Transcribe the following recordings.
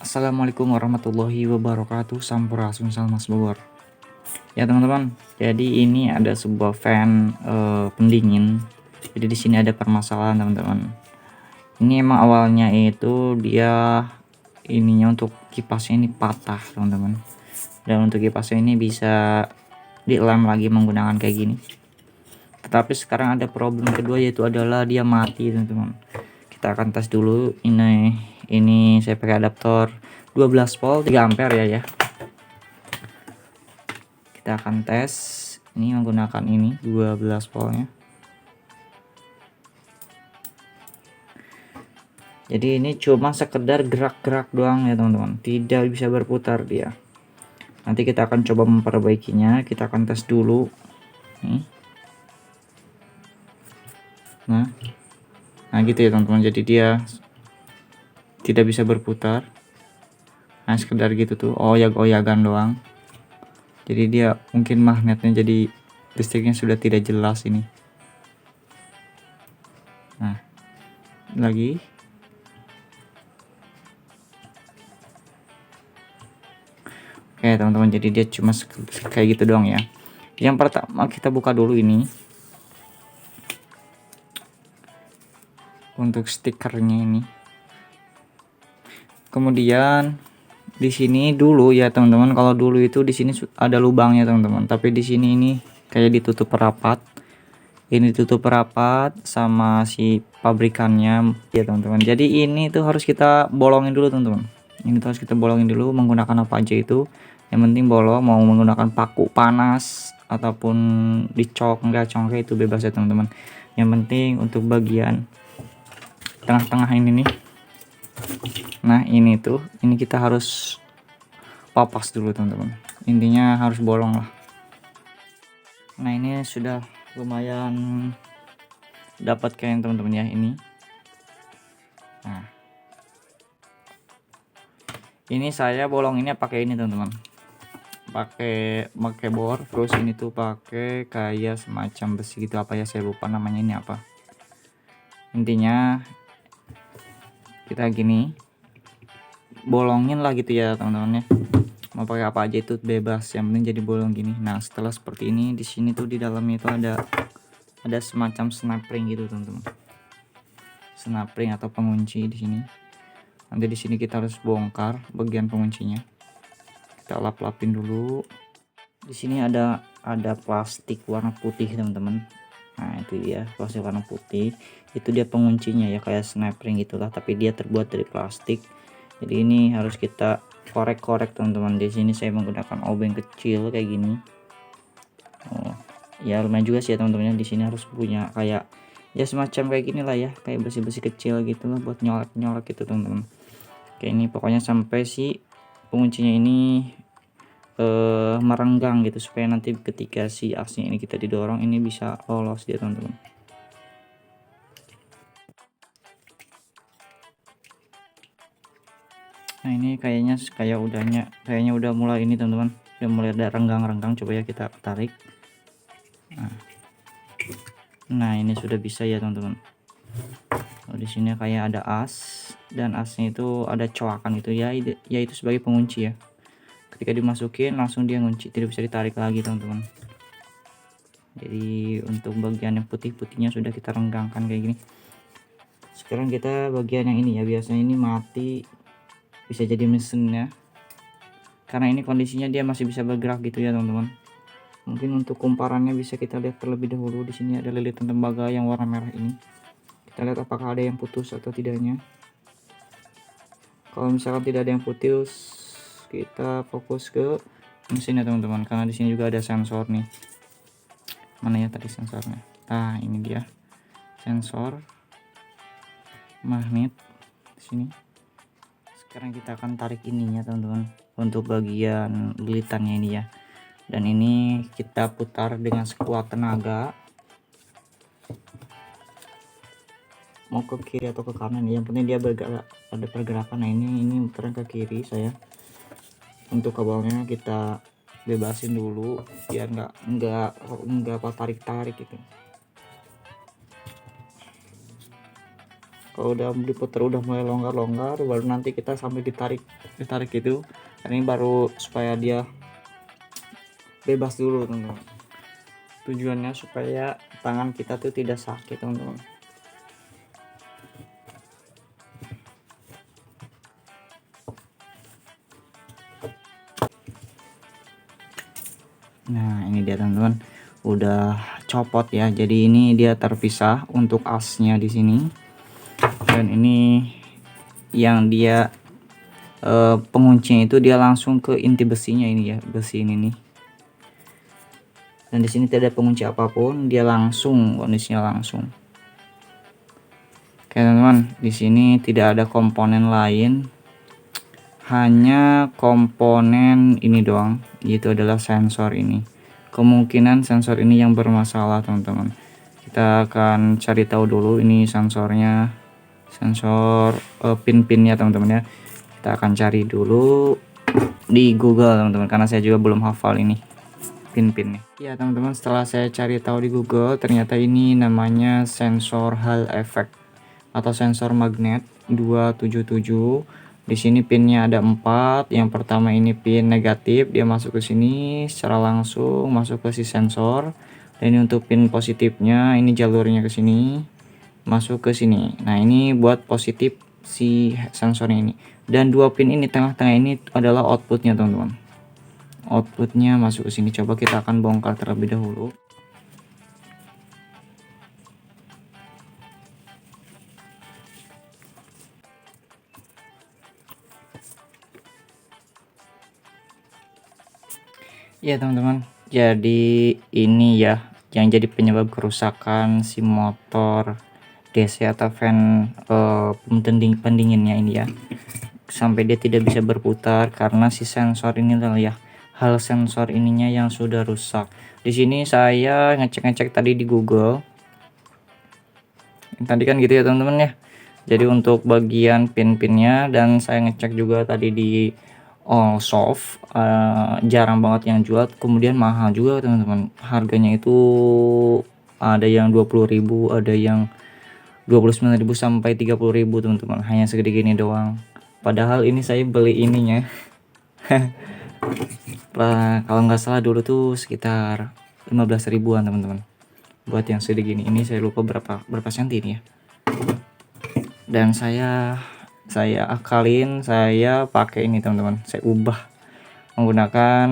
Assalamualaikum warahmatullahi wabarakatuh. Sampurasun Salmas Bogor. Ya teman-teman, jadi ini ada sebuah fan pendingin. Jadi di sini ada permasalahan teman-teman. Ini emang awalnya itu dia ininya untuk kipasnya ini patah teman-teman. Dan untuk kipasnya ini bisa dilem lagi menggunakan kayak gini. Tetapi sekarang ada problem kedua, yaitu adalah dia mati teman-teman. Kita akan tes dulu. Ini saya pakai adaptor 12 volt 3 ampere ya. Kita akan tes ini menggunakan ini 12 voltnya. Jadi ini cuma sekedar gerak-gerak doang ya teman-teman, tidak bisa berputar dia. Nanti kita akan coba memperbaikinya. Kita akan tes dulu nih. Nah gitu ya teman-teman, jadi dia tidak bisa berputar. Nah sekedar gitu tuh, oyak-oyakan doang. Jadi dia mungkin magnetnya, jadi listriknya sudah tidak jelas ini. Nah lagi oke teman-teman, jadi dia cuma kayak gitu doang ya. Yang pertama kita buka dulu ini untuk stikernya ini. Kemudian di sini dulu ya teman-teman, kalau dulu itu di sini ada lubangnya teman-teman, tapi di sini ini kayak ditutup rapat. Ini ditutup rapat sama si pabrikannya ya teman-teman. Jadi ini tuh harus kita bolongin dulu teman-teman. Ini tuh harus kita bolongin dulu menggunakan apa aja itu. Yang penting bolong, mau menggunakan paku panas ataupun dicok enggak congkel itu bebas ya teman-teman. Yang penting untuk bagian tengah-tengah ini nih. Nah ini tuh, ini kita harus papas dulu teman-teman. Intinya harus bolong lah. Nah ini sudah lumayan dapat kayak teman-teman ya ini. Nah ini saya bolonginnya pakai ini teman-teman, pakai bor, terus ini tuh pakai kayak semacam besi gitu, apa ya saya lupa namanya ini apa. Intinya kita gini bolongin lah gitu ya teman-teman ya. Mau pakai apa aja itu bebas, yang penting jadi bolong gini. Nah setelah seperti ini, di sini tuh di dalamnya itu ada semacam snap ring gitu teman-teman, snap ring atau pengunci di sini. Nanti di sini kita harus bongkar bagian penguncinya, kita lap-lapin dulu. Di sini ada plastik warna putih teman-teman. Nah itu dia plastik warna putih, itu dia penguncinya ya, kayak snap ring gitulah, tapi dia terbuat dari plastik. Jadi ini harus kita korek-korek teman-teman. Di sini saya menggunakan obeng kecil kayak gini. Oh ya lumayan juga sih ya teman-teman. Di sini harus punya kayak ya semacam kayak gini lah ya, kayak besi-besi kecil gitu lah buat nyolek-nyolek gitu teman-teman. Kayak ini pokoknya sampai si penguncinya ini merenggang gitu, supaya nanti ketika si asnya ini kita didorong ini bisa lolos dia teman-teman. Nah ini kayaknya udah mulai ini teman-teman, udah mulai ada renggang-renggang. Coba ya kita tarik. Nah ini sudah bisa ya teman-teman. Oh, di sini kayak ada as, dan asnya itu ada coakan gitu ya, yaitu sebagai pengunci ya. Ketika dimasukin langsung dia ngunci, tidak bisa ditarik lagi teman-teman. Jadi untuk bagian yang putih-putihnya sudah kita renggangkan kayak gini. Sekarang kita bagian yang ini ya, biasanya ini mati, bisa jadi mesinnya, karena ini kondisinya dia masih bisa bergerak gitu ya teman-teman. Mungkin untuk kumparannya bisa kita lihat terlebih dahulu. Di sini ada lilitan tembaga yang warna merah ini. Kita lihat apakah ada yang putus atau tidaknya. Kalau misalkan tidak ada yang putus, kita fokus ke mesinnya teman-teman, karena di sini juga ada sensor nih. Mana ya tadi sensornya? Nah ini dia sensor magnet di sini. Sekarang kita akan tarik ininya teman-teman, untuk bagian lilitannya ini ya. Dan ini kita putar dengan sekuat tenaga, mau ke kiri atau ke kanan, yang penting dia bergerak, ada pergerakan. Nah ini muteran ke kiri saya. Untuk kabelnya kita bebasin dulu biar nggak apa tarik-tarik gitu. Kalau udah diputer udah mulai longgar baru nanti kita sambil ditarik gitu. Ini baru supaya dia bebas dulu teman-teman. Tujuannya supaya tangan kita tuh tidak sakit teman-teman. Nah ini dia teman-teman, udah copot ya. Jadi ini dia terpisah untuk asnya di sini, dan ini yang dia penguncinya itu dia langsung ke inti besinya ini ya, besi ini nih. Dan di sini tidak ada pengunci apapun, dia langsung kondisinya langsung. Oke teman-teman, di sini tidak ada komponen lain, hanya komponen ini doang, yaitu adalah sensor ini. Kemungkinan sensor ini yang bermasalah teman-teman. Kita akan cari tahu dulu ini sensornya, sensor pin-pinnya teman-teman ya. Kita akan cari dulu di Google teman-teman, karena saya juga belum hafal ini pin-pinnya. Ya teman-teman, setelah saya cari tahu di Google, ternyata ini namanya sensor Hall effect atau sensor magnet 277. Di sini pinnya ada 4. Yang pertama ini pin negatif, dia masuk ke sini secara langsung masuk ke si sensor. Dan ini untuk pin positifnya, ini jalurnya ke sini masuk ke sini. Nah ini buat positif si sensornya ini. Dan 2 pin ini tengah-tengah ini adalah outputnya teman-teman. Outputnya masuk ke sini. Coba kita akan bongkar terlebih dahulu. Ya teman-teman, jadi ini ya yang jadi penyebab kerusakan si motor DC atau fan pendinginnya ini ya, sampai dia tidak bisa berputar karena si sensor ini lah ya, hal sensor ininya yang sudah rusak. Di sini saya ngecek tadi di Google. Tadi kan gitu ya teman-teman ya. Jadi untuk bagian pin-pinnya, dan saya ngecek juga tadi di All Soft, jarang banget yang jual, kemudian mahal juga teman-teman. Harganya itu ada yang 20.000, ada yang 29.000 sampai 30.000 teman-teman. Hanya segede gini doang. Padahal ini saya beli ininya. Kalau nggak salah dulu tuh sekitar 15 ribuan teman-teman. Buat yang segede gini, ini saya lupa berapa senti ini ya. Dan saya akalin, saya pakai ini teman-teman. Saya ubah menggunakan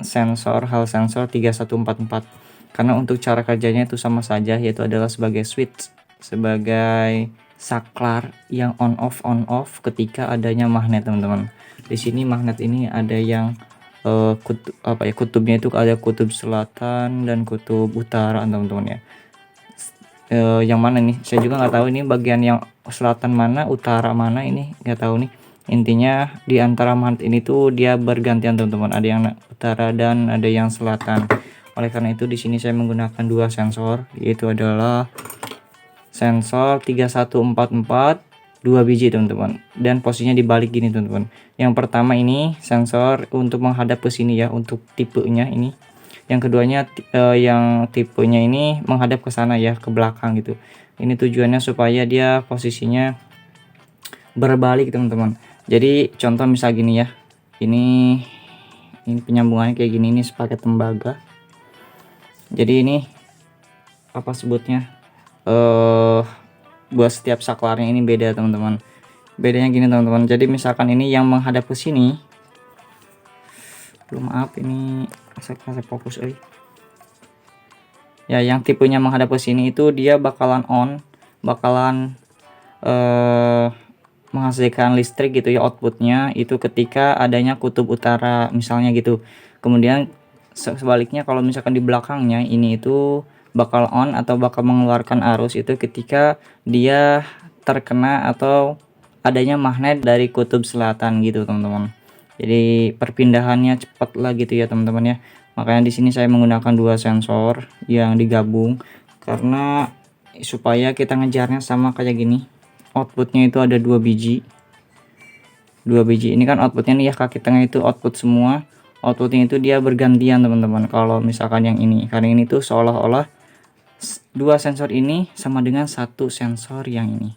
sensor Hall sensor 3144. Karena untuk cara kerjanya itu sama saja, yaitu adalah sebagai switch, sebagai saklar yang on off ketika adanya magnet teman-teman. Di sini magnet ini ada yang kutubnya itu ada kutub selatan dan kutub utara teman-teman ya. Yang mana nih saya juga nggak tahu, ini bagian yang selatan mana utara mana ini nggak tahu nih. Intinya di antara magnet ini tuh dia bergantian teman-teman, ada yang utara dan ada yang selatan. Oleh karena itu di sini saya menggunakan 2 sensor, yaitu adalah sensor 3144 2 biji teman-teman, dan posisinya dibalik gini teman-teman. Yang pertama ini sensor untuk menghadap ke sini ya, untuk tipenya ini. Yang keduanya yang tipenya ini menghadap ke sana ya, ke belakang gitu. Ini tujuannya supaya dia posisinya berbalik teman-teman. Jadi contoh misal gini ya, ini penyambungannya kayak gini, ini sepaket tembaga. Jadi ini apa sebutnya, buat setiap saklarnya ini beda teman-teman. Bedanya gini teman-teman, jadi misalkan ini yang menghadap ke sini, maaf ini saya fokus ya, yang tipenya menghadap ke sini itu dia bakalan menghasilkan listrik gitu ya, outputnya itu ketika adanya kutub utara misalnya gitu. Kemudian sebaliknya kalau misalkan di belakangnya ini itu bakal on atau bakal mengeluarkan arus itu ketika dia terkena atau adanya magnet dari kutub selatan gitu teman-teman. Jadi perpindahannya cepat lah gitu ya teman-teman ya. Makanya di sini saya menggunakan 2 sensor yang digabung karena supaya kita ngejarnya sama kayak gini. Outputnya itu ada 2 biji. 2 biji ini kan outputnya nih ya, kaki tengah itu output semua. Outputnya itu dia bergantian teman-teman. Kalau misalkan yang ini, karena ini tuh seolah-olah 2 sensor ini sama dengan 1 sensor yang ini.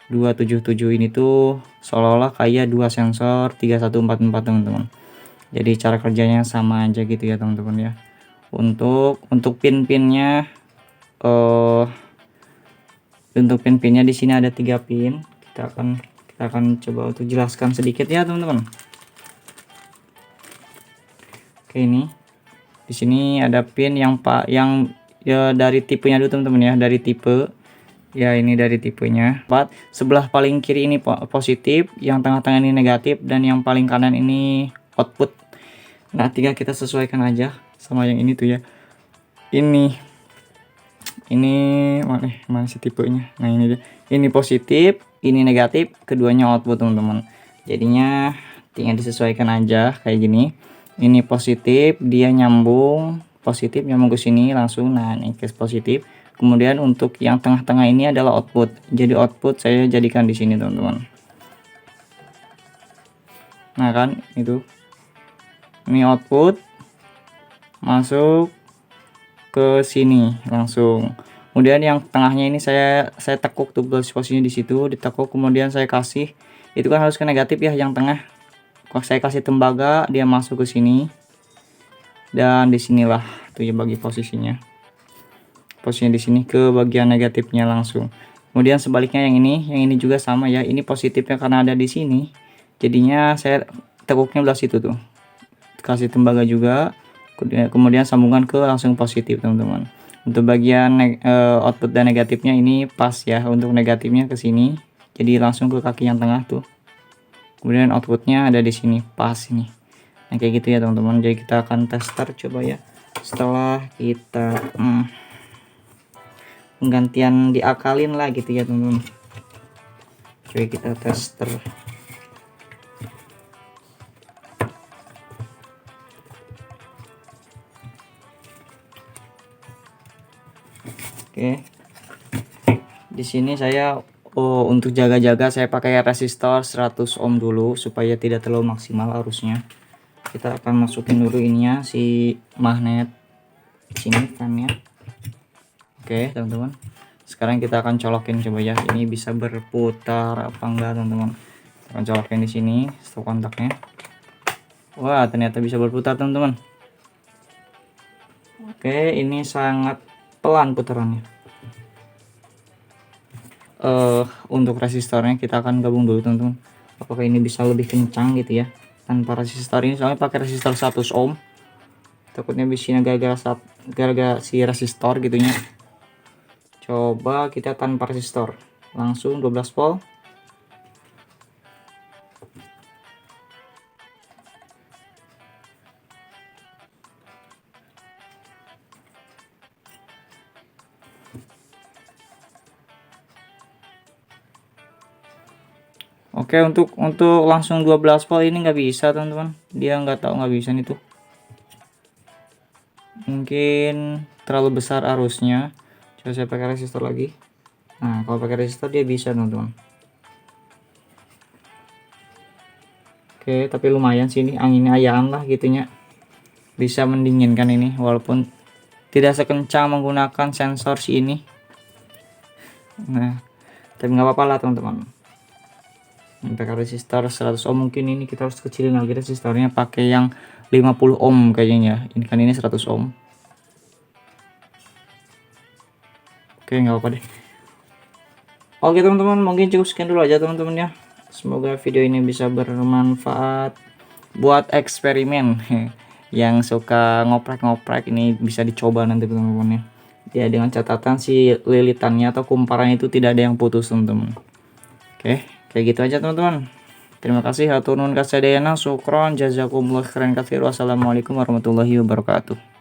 277 ini tuh seolah-olah kayak dua sensor 3144 teman-teman. Jadi cara kerjanya sama aja gitu ya teman-teman ya. Untuk pin-pinnya untuk pin-pinnya di sini ada 3 pin. Kita akan coba untuk jelaskan sedikit ya teman-teman. Oke, ini di sini ada pin yang ya dari tipenya dulu teman-teman ya, dari tipe ya, ini dari tipenya. Sebelah paling kiri ini positif, yang tengah-tengah ini negatif, dan yang paling kanan ini output. Nah, tinggal kita sesuaikan aja sama yang ini tuh ya. Ini mana sih tipenya? Nah, ini dia. Ini positif, ini negatif, keduanya output teman-teman. Jadinya tinggal disesuaikan aja kayak gini. Ini positif, dia nyambung positif nyambung ke sini langsung. Nah, ini ke positif. Kemudian untuk yang tengah-tengah ini adalah output. Jadi output saya jadikan di sini teman-teman. Nah kan itu. Ini output masuk ke sini langsung. Kemudian yang tengahnya ini saya tekuk tuh posisinya di situ, ditekuk, kemudian saya kasih, itu kan harus ke negatif ya yang tengah. Kalau saya kasih tembaga dia masuk ke sini. Dan disinilah tuh ya bagi posisinya. Posisinya di sini ke bagian negatifnya langsung. Kemudian sebaliknya yang ini juga sama ya. Ini positifnya karena ada di sini. Jadinya saya tekuknya belah situ tuh. Kasih tembaga juga. Kemudian sambungkan ke langsung positif teman-teman. Untuk bagian output dan negatifnya ini pas ya. Untuk negatifnya ke sini. Jadi langsung ke kaki yang tengah tuh. Kemudian outputnya ada di sini pas ini. Nah kayak gitu ya teman-teman. Jadi kita akan tester coba ya. Setelah kita penggantian diakalin lah gitu ya teman-teman. Coba kita tester. Oke. Di sini saya untuk jaga-jaga saya pakai resistor 100 ohm dulu supaya tidak terlalu maksimal arusnya. Kita akan masukin dulu ininya si magnet sini kan ya. Oke teman-teman, sekarang kita akan colokin coba ya, ini bisa berputar apa enggak teman-teman. Akan colokin di sini stop kontaknya. Wah ternyata bisa berputar teman-teman. Oke, ini sangat pelan putarannya. Untuk resistornya kita akan gabung dulu teman-teman, apakah ini bisa lebih kencang gitu ya tanpa resistor ini, soalnya pakai resistor 100 ohm takutnya bisnya gara-gara si resistor gitunya. Coba kita tanpa resistor langsung 12 volt. Oke, untuk langsung 12 volt ini nggak bisa teman-teman, dia nggak bisa nih tuh, mungkin terlalu besar arusnya. Coba saya pakai resistor lagi. Nah kalau pakai resistor dia bisa teman-teman. Oke, tapi lumayan sih ini anginnya ayaan lah gitunya, bisa mendinginkan ini walaupun tidak sekencang menggunakan sensor si ini. Nah tapi nggak apa-apa lah teman-teman. Pakai resistor 100 ohm, mungkin ini kita harus kecilin lagi resistornya, pakai yang 50 ohm kayaknya. Ini kan ini 100 ohm. Oke, nggak apa deh. Oke teman-teman, mungkin cukup sekian dulu aja teman-teman ya. Semoga video ini bisa bermanfaat buat eksperimen. Yang suka ngoprek-ngoprek ini bisa dicoba nanti teman-teman ya. Ya dengan catatan si lilitannya atau kumparannya itu tidak ada yang putus teman-teman. Oke, kayak gitu aja teman-teman. Terima kasih, hatur nuhun kasadayana, syukron, jazakumullah khairan katsir. Wassalamualaikum warahmatullahi wabarakatuh.